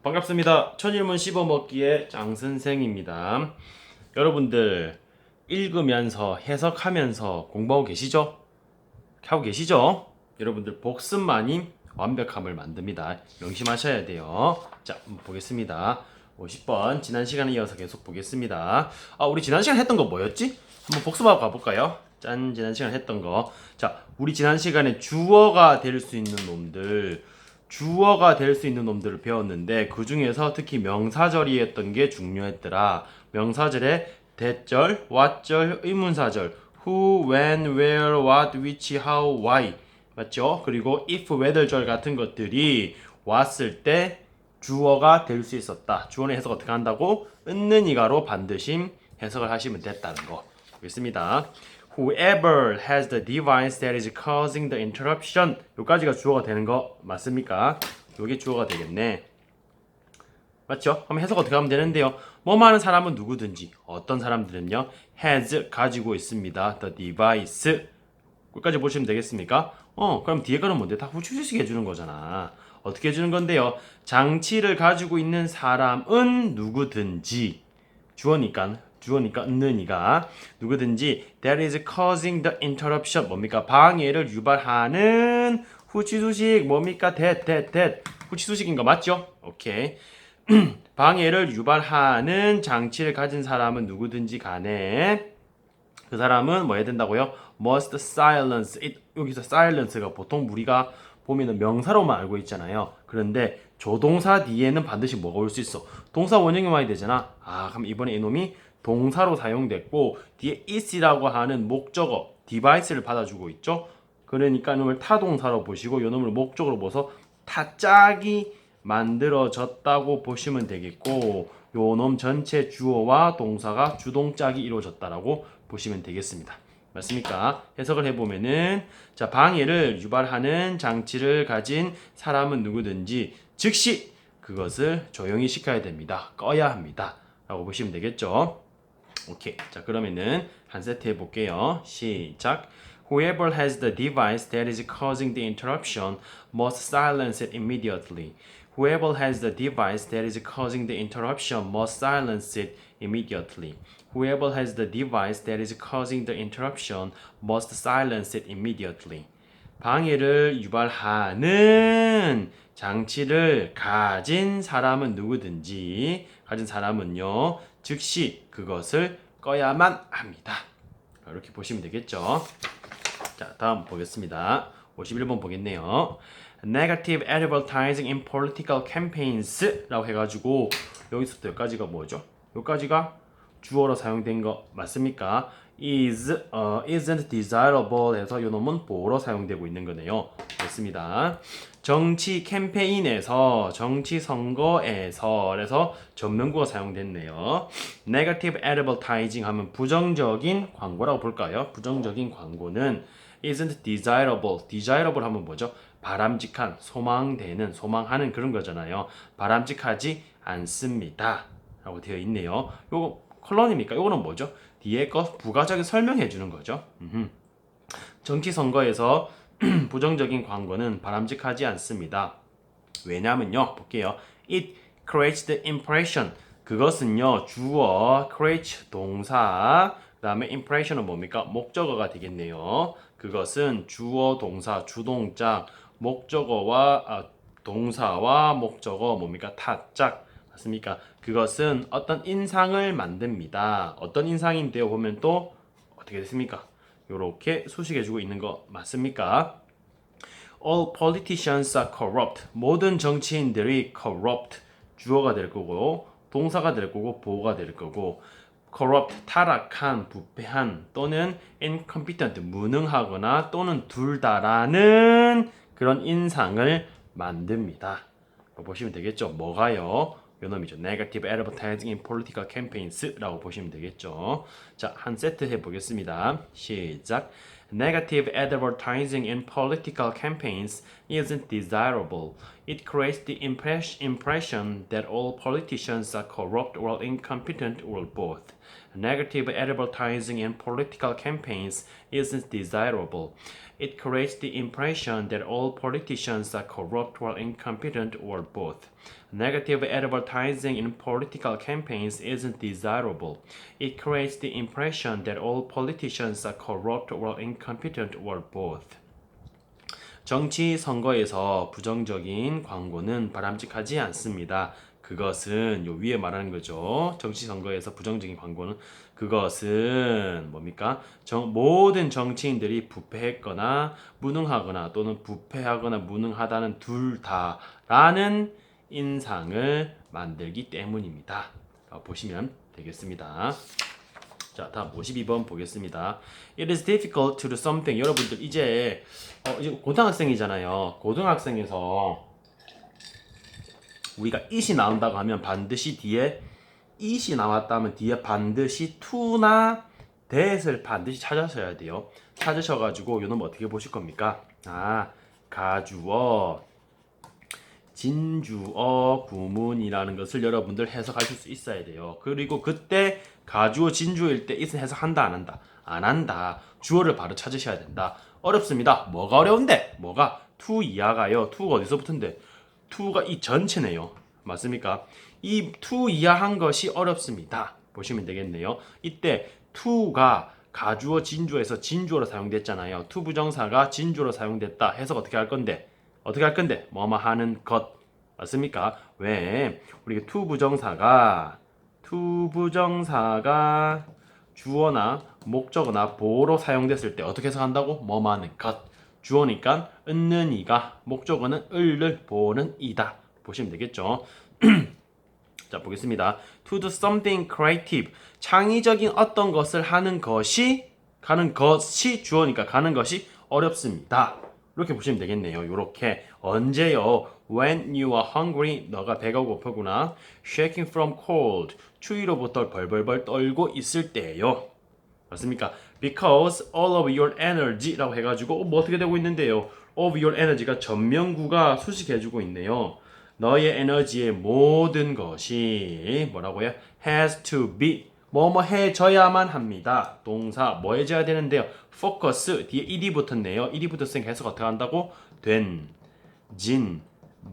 반갑습니다. 천일문 씹어먹기의 장선생입니다. 여러분들 읽으면서 해석하면서 공부하고 계시죠? 하고 계시죠? 여러분들 복습만이 완벽함을 만듭니다. 명심하셔야 돼요. 자, 한번 보겠습니다. 50번 지난 시간에 이어서 계속 보겠습니다. 우리 지난 시간 했던 거 뭐였지? 한번 복습하고 가볼까요? 짠, 지난 시간 했던 거. 자, 우리 지난 시간에 주어가 될 수 있는 놈들을 배웠는데 그 중에서 특히 명사절이 했던 게 중요했더라. 명사절에 대절, what절, 의문사절, who, when, where, what, which, how, why 맞죠? 그리고 if, whether절 같은 것들이 왔을 때 주어가 될 수 있었다. 주어는 해석 어떻게 한다고? 은는이가로 반드시 해석을 하시면 됐다는 거 보겠습니다. Whoever has the device that is causing the interruption. 여기까지가 주어가 되는 거 맞습니까? 여기 주어가 되겠네. 맞죠? 그럼 해석 어떻게 하면 되는데요? 뭐뭐 하는 사람은 누구든지 어떤 사람들은요 has 가지고 있습니다. the device 끝까지 보시면 되겠습니까? 그럼 뒤에 거는 뭔데? 다 후추주식 해주는 거잖아. 어떻게 해주는 건데요? 장치를 가지고 있는 사람은 누구든지 주어니까 은는이가 누구든지 that is causing the interruption 뭡니까? 방해를 유발하는 후치수식 뭡니까? that 후치수식인 거 맞죠? 오케이. 방해를 유발하는 장치를 가진 사람은 누구든지 간에 그 사람은 뭐 해야 된다고요? must silence it. 여기서 silence가 보통 우리가 보면은 명사로만 알고 있잖아요. 그런데 조동사 뒤에는 반드시 뭐가 올 수 있어? 동사 원형이 와야 되잖아. 그럼 이번에 이놈이 동사로 사용됐고 뒤에 is라고 하는 목적어 디바이스를 받아주고 있죠. 그러니까 이놈을 타동사로 보시고 이놈을 목적으로 보서 타짝이 만들어졌다고 보시면 되겠고 요놈 전체 주어와 동사가 주동짝이 이루어졌다라고 보시면 되겠습니다. 맞습니까? 해석을 해보면은 자 방해를 유발하는 장치를 가진 사람은 누구든지 즉시 그것을 조용히 시켜야 됩니다. 꺼야 합니다. 라고 보시면 되겠죠. 오케이. 자 그러면은 한 세트 해볼게요. 시작. Whoever has the device that is causing the interruption must silence it immediately. Whoever has the device that is causing the interruption must silence it immediately. Whoever has the device that is causing the interruption must silence it immediately. 방해를 유발하는 장치를 가진 사람은 누구든지 가진 사람은요 즉시 그것을 꺼야만 합니다. 이렇게 보시면 되겠죠. 자 다음 보겠습니다. 51번 보겠네요. Negative advertising in political campaigns 라고 해가지고 여기서부터 여기까지가 뭐죠? 여기까지가 주어로 사용된 거 맞습니까? isn't desirable 해서 이 놈은 보어로 사용되고 있는 거네요. 됐습니다. 정치 캠페인에서 정치 선거에서 그래서 전면구가 사용됐네요. Negative advertising 하면 부정적인 광고라고 볼까요? 부정적인 광고는 isn't desirable. desirable 하면 뭐죠? 바람직한, 소망되는, 소망하는 그런 거잖아요. 바람직하지 않습니다. 라고 되어 있네요. 요거 컬런입니까? 요거는 뭐죠? 뒤에 거 부가적인 설명해 주는 거죠. 정치 선거에서 부정적인 광고는 바람직하지 않습니다. 왜냐면요. 볼게요. It creates the impression. 그것은요. 주어, create 동사, 그 다음에 impression은 뭡니까? 목적어가 되겠네요. 그것은 주어, 동사, 주동짝, 목적어와 동사와 목적어 뭡니까? 타짝 맞습니까? 그것은 어떤 인상을 만듭니다. 어떤 인상인데요. 보면 또 어떻게 됐습니까? 요렇게 수식해주고 있는 거 맞습니까? All politicians are corrupt. 모든 정치인들이 corrupt. 주어가 될 거고 동사가 될 거고 보어가 될 거고 corrupt, 타락한, 부패한 또는 incompetent, 무능하거나 또는 둘 다라는 그런 인상을 만듭니다. 보시면 되겠죠. 뭐가요? 요 놈이죠. Negative advertising in political campaigns라고 보시면 되겠죠. 자, 한 세트 해보겠습니다. 시작. Negative advertising in political campaigns isn't desirable. It creates the impression that all politicians are corrupt or incompetent or both. Negative advertising in political campaigns isn't desirable. It creates the impression that all politicians are corrupt or incompetent or both. Negative advertising in political campaigns isn't desirable. It creates the impression that all politicians are corrupt or incompetent or both. 정치 선거에서 부정적인 광고는 바람직하지 않습니다. 그것은 요 위에 말하는 거죠. 정치 선거에서 부정적인 광고는 그것은 뭡니까? 모든 정치인들이 부패했거나 무능하거나 또는 부패하거나 무능하다는 둘 다라는 인상을 만들기 때문입니다. 보시면 되겠습니다. 자, 다음 52번 보겠습니다. It is difficult to do something. 여러분들 이제 고등학생이잖아요. 고등학생에서 우리가 it이 나온다고 하면 반드시 뒤에 it이 나왔다면 뒤에 반드시 to나 that을 반드시 찾으셔야 돼요. 찾으셔가지고 요놈 어떻게 보실 겁니까? 가주어, 진주어, 구문이라는 것을 여러분들 해석하실 수 있어야 돼요. 그리고 그때 가주어, 진주어일 때 it은 해석한다 안 한다? 안 한다. 주어를 바로 찾으셔야 된다. 어렵습니다. 뭐가 어려운데? 뭐가? to 이하가요. to가 어디서 붙은데? to가 이 전체네요. 맞습니까? 이 to 이하한 것이 어렵습니다. 보시면 되겠네요. 이때 to가 가주어, 진주어에서 진주어로 사용됐잖아요. to 부정사가 진주어로 사용됐다. 해석 어떻게 할 건데? 어떻게 할 건데? 뭐뭐 하는 것. 맞습니까? 왜? 우리 to 부정사가 주어나 목적어나 보어로 사용됐을 때 어떻게 해석한다고? 뭐뭐 하는 것. 주어니까 은는 이가, 목적어는 을을, 보어는 이다. 보시면 되겠죠. 자, 보겠습니다. To do something creative. 창의적인 어떤 것을 하는 것이 주어니까 가는 것이 어렵습니다. 이렇게 보시면 되겠네요. 이렇게 언제요? When you are hungry, 너가 배가 고프구나. Shaking from cold, 추위로부터 벌벌벌 떨고 있을 때예요. 맞습니까? Because all of your energy라고 해가지고 뭐 어떻게 되고 있는데요? Of your energy가 전명구가 수식해주고 있네요. 너의 에너지의 모든 것이 뭐라고요? Has to be 뭐뭐 해져야만 합니다. 동사 뭐 해져야 되는데요? Focus 뒤에 ed이 붙었네요. ed이 붙었으니까 해석 어떻게 한다고? 된, 진,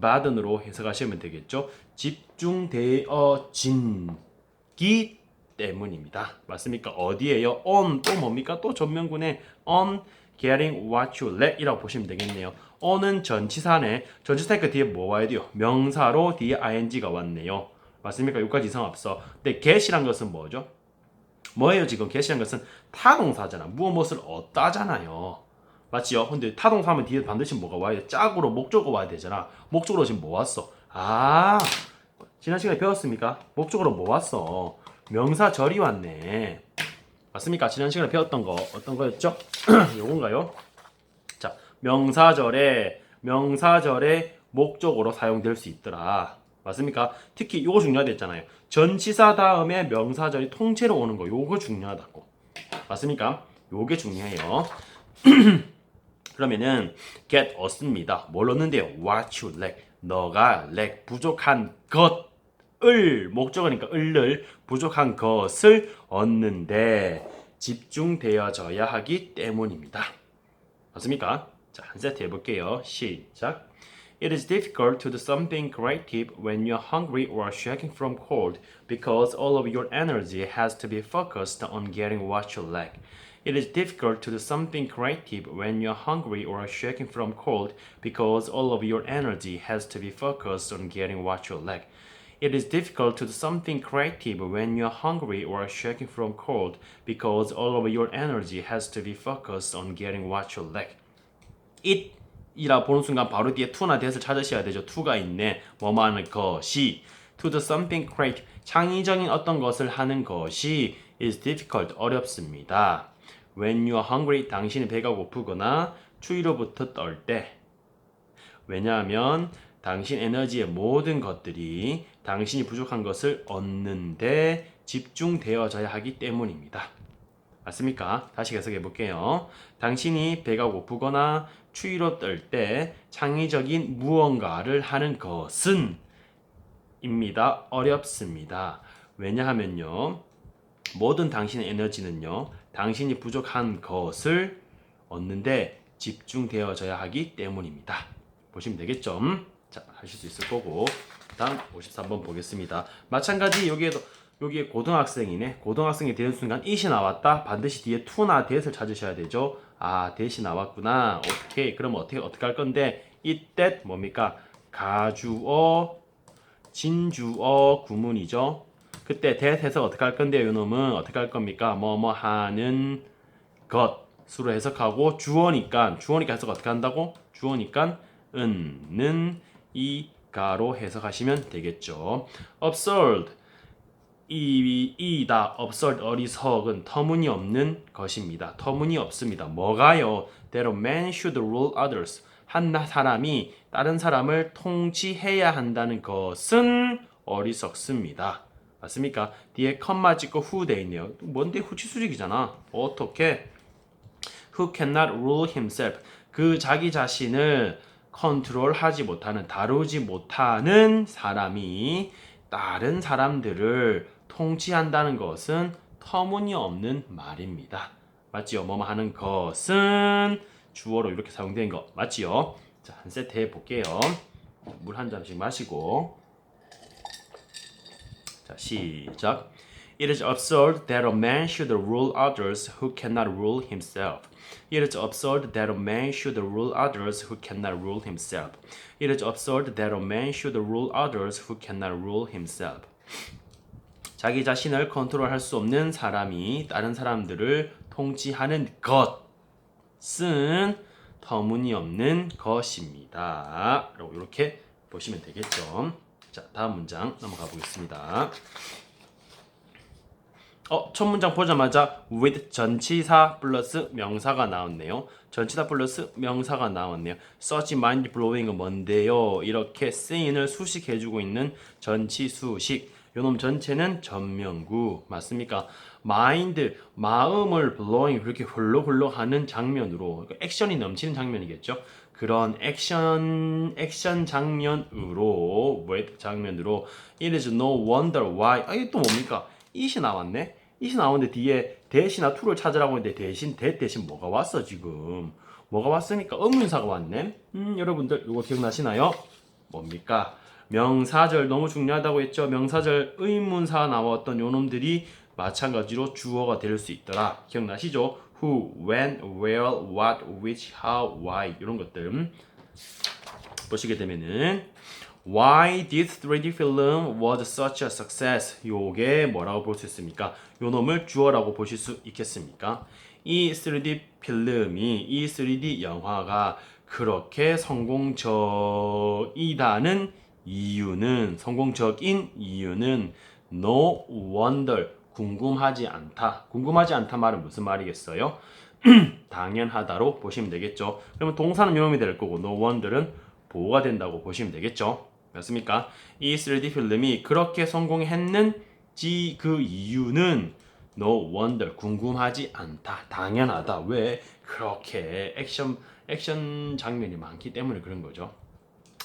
받은으로 해석하시면 되겠죠. 집중되어진기 때문입니다. 맞습니까? 어디에요? On 또 뭡니까? 또 전명군의 on getting what you lack 이라고 보시면 되겠네요. on은 전치사네. 전치사니까 뒤에 뭐 와야 돼요? 명사로 뒤에 ing가 왔네요. 맞습니까? 여기까지 이상 없어. 근데 get이란 것은 뭐죠? 뭐예요 지금? get이란 것은 타동사잖아. 무엇을 얻다잖아요. 맞지요? 근데 타동사하면 뒤에 반드시 뭐가 와야 돼? 짝으로 목적어 와야 되잖아. 목적으로 지금 뭐 왔어? 지난 시간에 배웠습니까? 목적으로 뭐 왔어? 명사절이 왔네. 맞습니까? 지난 시간에 배웠던 거 어떤 거였죠? 요건가요? 자, 명사절에 목적으로 사용될 수 있더라. 맞습니까? 특히 요거 중요하댔잖아요. 전치사 다음에 명사절이 통째로 오는 거 요거 중요하다고. 맞습니까? 요게 중요해요. 그러면은 get 얻습니다. 뭘 얻는데요? What you lack. 너가 lack 부족한 것을 목적어니까 을을 부족한 것을 얻는데 집중되어져야 하기 때문입니다. 맞습니까? 자, 한 세트 해볼게요. 시작. It is difficult to do something creative when you're hungry or shaking from cold because all of your energy has to be focused on getting what you lack. It is difficult to do something creative when you're hungry or shaking from cold because all of your energy has to be focused on getting what you lack. It is difficult to do something creative when you're hungry or shaking from cold because all of your energy has to be focused on getting what you lack. It 이라 보는 순간 바로 뒤에 to나 that을 찾으셔야 되죠. to가 있네. 뭐뭐 하는 것이 to do something creative 창의적인 어떤 것을 하는 것이 is difficult 어렵습니다. When you are hungry 당신이 배가 고프거나 추위로부터 떨 때 왜냐하면 당신 에너지의 모든 것들이 당신이 부족한 것을 얻는데 집중되어져야 하기 때문입니다. 맞습니까? 다시 해석해 볼게요. 당신이 배가 고프거나 추위로 떨 때 창의적인 무언가를 하는 것은 입니다. 어렵습니다. 왜냐하면요. 모든 당신의 에너지는요. 당신이 부족한 것을 얻는데 집중되어져야 하기 때문입니다. 보시면 되겠죠? 자, 하실 수 있을 거고. 다음 53번 보겠습니다. 마찬가지 여기에 고등학생이네. 고등학생이 되는 순간 it이 나왔다. 반드시 뒤에 to나 that을 찾으셔야 되죠. 아, that이 나왔구나. 오케이. 그럼 어떻게 할 건데 it, that 뭡니까? 가주어, 진주어 구문이죠. 그때 that 해석 어떻게 할 건데요? 요놈은 어떻게 할 겁니까? 뭐뭐 하는 것으로 해석하고 주어니까 해석 어떻게 한다고? 주어니까 는, 이가로 해석하시면 되겠죠. absurd 이다 absurd 어리석은 터무니없는 것입니다. 터무니없습니다. 뭐가요? That a man should rule others. 한 사람이 다른 사람을 통치해야 한다는 것은 어리석습니다. 맞습니까? 뒤에 컴마 찍고 who 돼 있네요. 뭔데 후치수직이잖아. 어떻게? Who cannot rule himself. 그 자기 자신을 컨트롤하지 못하는, 다루지 못하는 사람이 다른 사람들을 통치한다는 것은 터무니없는 말입니다. 맞지요? 뭐뭐 하는 것은 주어로 이렇게 사용된 거 맞지요? 자, 한 세트 해볼게요. 물 한 잔씩 마시고. 자, 시작. It is absurd that a man should rule others who cannot rule himself. It is absurd that a man should rule others who cannot rule himself. It is absurd that a man should rule others who cannot rule himself. 자기 자신을 컨트롤할 수 없는 사람이 다른 사람들을 통치하는 것은 터무니없는 것입니다. 이렇게 보시면 되겠죠. 자, 다음 문장 넘어가 보겠습니다. 첫 문장 보자마자 with 전치사 플러스 명사가 나왔네요. 전치사 플러스 명사가 나왔네요. such mind blowing은 뭔데요? 이렇게 쓰인을 수식해주고 있는 전치수식. 요놈 전체는 전명구 맞습니까? 마인드 마음을 blowing 그렇게 흘러하는 장면으로 액션이 넘치는 장면이겠죠. 그런 액션 장면으로 it is no wonder why 이게 또 뭡니까? it이 나왔네. it이 나오는데 뒤에 that이나 to를 찾으라고 했는데 that 대신 뭐가 왔어 지금? 뭐가 왔으니까 의문사가 왔네. 여러분들 이거 기억나시나요? 뭡니까? 명사절 너무 중요하다고 했죠. 명사절 의문사 나왔던 요놈들이 마찬가지로 주어가 될 수 있더라. 기억나시죠? Who, when, where, what, which, how, why 이런 것들 보시게 되면은 Why this 3D film was such a success? 요게 뭐라고 볼 수 있습니까? 요놈을 주어라고 보실 수 있겠습니까? 이 3D 필름이 이 3D 영화가 그렇게 성공적인 이유는 no wonder 궁금하지 않다. 궁금하지 않다 말은 무슨 말이겠어요? 당연하다로 보시면 되겠죠. 그러면 동사는 요놈이 될 거고 no wonder은 보호가 된다고 보시면 되겠죠. 맞습니까? 이 3D 필름이 그렇게 성공했는지 그 이유는 no wonder 궁금하지 않다. 당연하다. 왜? 그렇게 액션 장면이 많기 때문에 그런 거죠.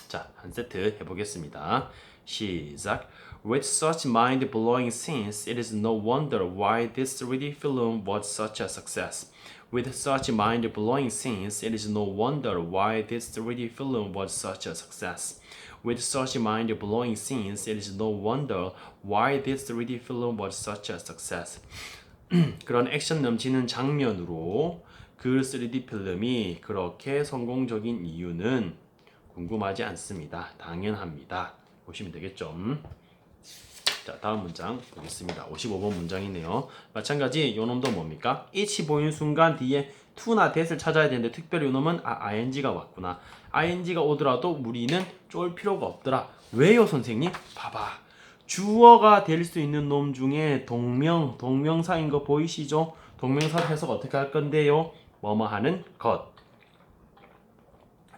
자, 한 세트 해보겠습니다. 시작. With such mind-blowing scenes, it is no wonder why this 3D film was such a success. With such mind-blowing scenes, it is no wonder why this 3D film was such a success. With such mind-blowing scenes, it is no wonder why this 3D film was such a success. 그런 액션 넘치는 장면으로 그 3D 필름이 그렇게 성공적인 이유는 궁금하지 않습니다. 당연합니다. 보시면 되겠죠. 자, 다음 문장 보겠습니다. 55번 문장이네요. 마찬가지 요놈도 뭡니까? it이 보이는 순간 뒤에 to나 that을 찾아야 되는데 특별히 요놈은 ing가 왔구나. ing가 오더라도 우리는 쫄 필요가 없더라. 왜요 선생님? 봐봐. 주어가 될 수 있는 놈 중에 동명사인 거 보이시죠? 동명사 해석 어떻게 할 건데요? 뭐뭐 하는 것.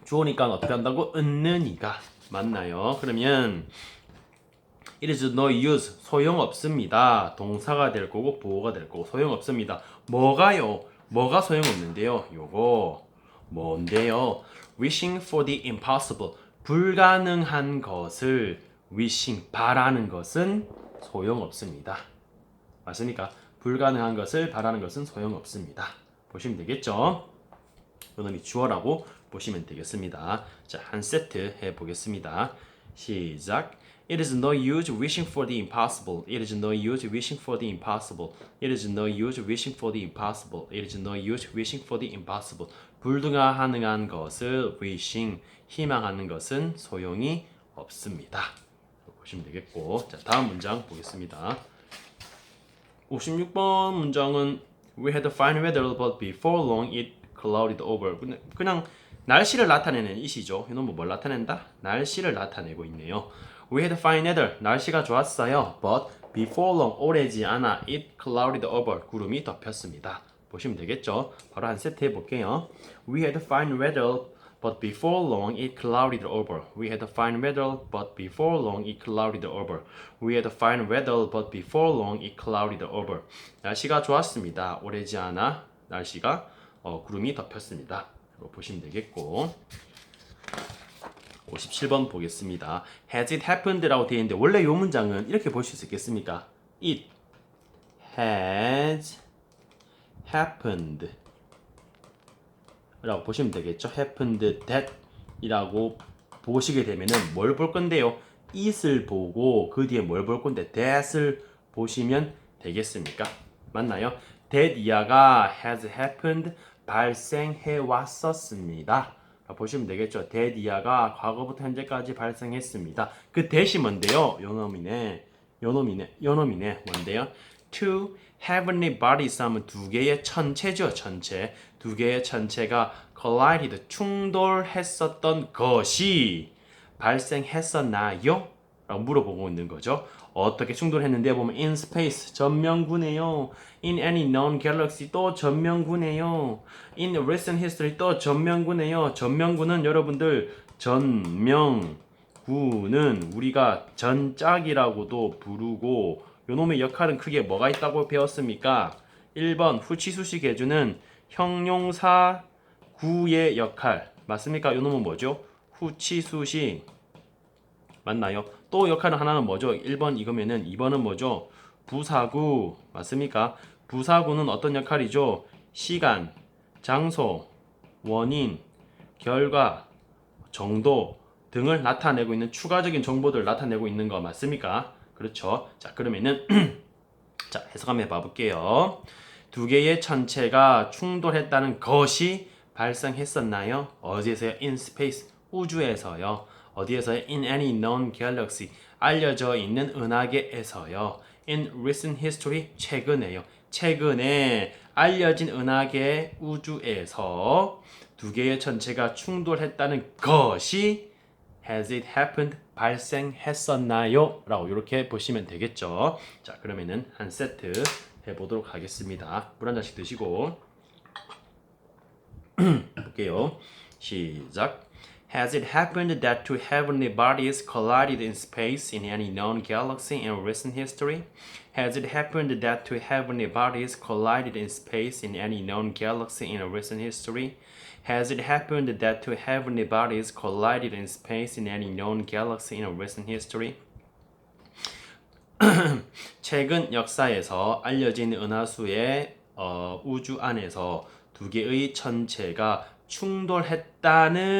주어니까 어떻게 한다고? 은는이가 맞나요? 그러면 it is no use 소용없습니다. 동사가 될 거고 보어가 될 거고 소용없습니다. 뭐가요? 뭐가 소용없는데요? 요거 뭔데요? wishing for the impossible 불가능한 것을 wishing 바라는 것은 소용없습니다. 맞습니까? 불가능한 것을 바라는 것은 소용없습니다. 보시면 되겠죠? 요놈이 주어라고 보시면 되겠습니다. 자, 한 세트 해보겠습니다. 시작. It is no use wishing for the impossible. It is no use wishing for the impossible. It is no use wishing for the impossible. It is no use wishing for the impossible. 불가능한 것을 wishing, 희망하는 것은 소용이 없습니다. 보시면 되겠고, 자, 다음 문장 보겠습니다. 56번 문장은 We had fine weather, but before long it clouded over. 그냥 날씨를 나타내는 이시죠. 이놈은 뭘 나타낸다? 날씨를 나타내고 있네요. We had fine weather. 날씨가 좋았어요. But before long, 오래지 않아 it clouded over. 구름이 덮였습니다. 보시면 되겠죠. 바로 한 세트 해볼게요. We had fine weather, but before long it clouded over. We had fine weather, but before long it clouded over. We had fine weather, but before long it clouded over. 날씨가 좋았습니다. 오래지 않아 날씨가 구름이 덮였습니다. 보시면 되겠고, 57번 보겠습니다. Has it happened라고 되어 있는데 원래 이 문장은 이렇게 보실 수 있겠습니까? It has happened 라고 보시면 되겠죠. happened that 이라고 보시게 되면은 뭘 볼 건데요? it을 보고 그 뒤에 뭘 볼 건데 that을 보시면 되겠습니까? 맞나요? that 이하가 has happened 발생해 왔었습니다. 보시면 되겠죠. that 이하가 과거부터 현재까지 발생했습니다. 그 that이 뭔데요? 요놈이네. 뭔데요? Two heavenly bodies 하면 두 개의 천체죠. 천체. 두 개의 천체가 collided, 충돌했었던 것이 발생했었나요? 라고 물어보고 있는 거죠. 어떻게 충돌했는데 보면 in space, 전면구네요. in any known galaxy, 또 전면구네요. in recent history, 또 전면구네요. 전면구는 여러분들 전면구는 우리가 전짝이라고도 부르고 요놈의 역할은 크게 뭐가 있다고 배웠습니까? 1번 후치수식 해주는 형용사 구의 역할 맞습니까? 요놈은 뭐죠? 후치수식 맞나요? 또 역할은 하나는 뭐죠? 1번 이거면은 2번은 뭐죠? 부사구 맞습니까? 부사구는 어떤 역할이죠? 시간, 장소, 원인, 결과, 정도 등을 나타내고 있는 추가적인 정보들을 나타내고 있는 거 맞습니까? 그렇죠. 자, 그러면은 자, 해석 한번 해봐볼게요. 두 개의 천체가 충돌했다는 것이 발생했었나요? 어디에서요? In space, 우주에서요. 어디에서요? In any known galaxy, 알려져 있는 은하계에서요. In recent history, 최근에요. 최근에 알려진 은하계 우주에서 두 개의 천체가 충돌했다는 것이 Has it happened? 발생했었나요? 라고 이렇게 보시면 되겠죠. 자, 그러면은 한 세트 해보도록 하겠습니다. 물 한 잔씩 드시고 볼게요. 시작. Has it happened that two heavenly bodies collided in space in any known galaxy in recent history? Has it happened that two heavenly bodies collided in space in any known galaxy in recent history? Has it happened that two heavenly bodies collided in space in any known galaxy in recent history? 최근 역사에서 알려진 은하수의 우주 안에서 두 개의 천체가 충돌했다는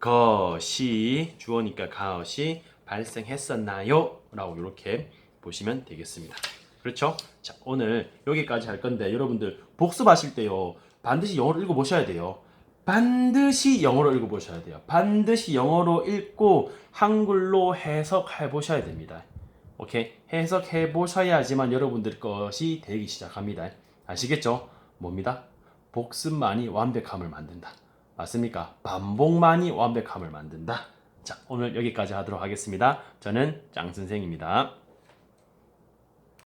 것이 주어니까 것이 발생했었나요? 라고 이렇게 보시면 되겠습니다. 그렇죠? 자, 오늘 여기까지 할 건데 여러분들 복습하실 때요. 반드시 영어로 읽어보셔야 돼요. 반드시 영어로 읽어보셔야 돼요. 반드시 영어로 읽고 한글로 해석해 보셔야 됩니다. 오케이? 해석해 보셔야지만 여러분들 것이 되기 시작합니다. 아시겠죠? 뭡니다? 복습만이 완벽함을 만든다. 맞습니까? 반복만이 완벽함을 만든다. 자, 오늘 여기까지 하도록 하겠습니다. 저는 짱 선생입니다.